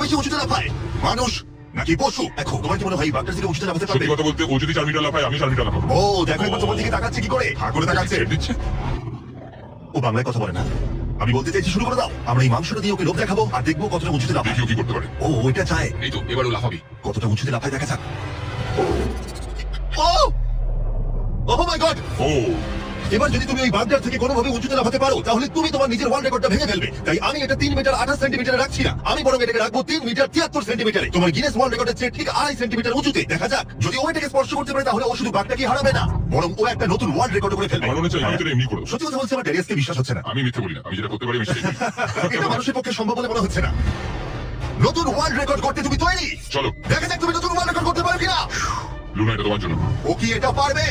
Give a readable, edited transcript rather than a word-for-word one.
বেশি উঁচুতে লাফায়? মানুষ নাকি পশু? দেখো, তোমার কি মনে হয় এই বাঘটার থেকে উঁচুতে লাফাতে পারবে? সত্যি কথা বলতে ও যদি 4 মিটার লাফায় আমি 4 মিটার লাফাবো। ও দেখো একবার তোমার দিকে তাকাচ্ছে কি করে, হা করে তাকাচ্ছে। ছেড়ে দিচ্ছে। ও বাংলায় কথা বলে না। আমি বলতে চাইছি শুরু করে দাও। আমরা এই মাংসটা দিয়ে ওকে লোভ দেখাবো আর দেখবো কতটা উঁচুতে লাফায়। দেখি ও কি করতে পারে। ও ওইটা চায়। এই তো এবার ও লাফাবি। কতটা উঁচুতে লাফায় দেখা যাক। ও ওহ মাই গড! ও এবার যদি তুমি ওই বাগদার থেকে কোনোভাবে উঁচুতে লাফাতে পারো তাহলে তুমি তোমার নিজের ওয়ার্ল্ড রেকর্ডটা ভেঙে ফেলবে। তাই আমি এটা 3 মিটার 28 সেন্টিমিটারে রাখছি না, আমি বরং এটাকে রাখবো 3 মিটার 73 সেন্টিমিটারে। তোমার গিনেস ওয়ার্ল্ড রেকর্ডের চেয়ে ঠিক 2.5 সেন্টিমিটার উঁচুতে। দেখা যাক, যদি ও এটাকে স্পর্শ করতে পারে তাহলে ও শুধু বাগটাকে হারাবে না, বরং ও একটা নতুন ওয়ার্ল্ড রেকর্ড করে ফেলবে। আমার মনে হচ্ছে আমি তো এমনি করব। সত্যি কথা বলছি, আমার ড্যারিয়াসকে বিশ্বাস হচ্ছে না। আমি মিথ্যে বলি না, আমি যেটা করতে পারি আমি সেটাই করি। এটা মানুষের পক্ষে সম্ভব বলে মনে হচ্ছে না। নতুন ওয়ার্ল্ড রেকর্ড করতে তুমি তৈরি? চলো দেখা যাক তুমি নতুন ওয়ার্ল্ড রেকর্ড করতে পারো কিনা। লুনা, এটা তোমার জন্য। ও কি এটা পারবে?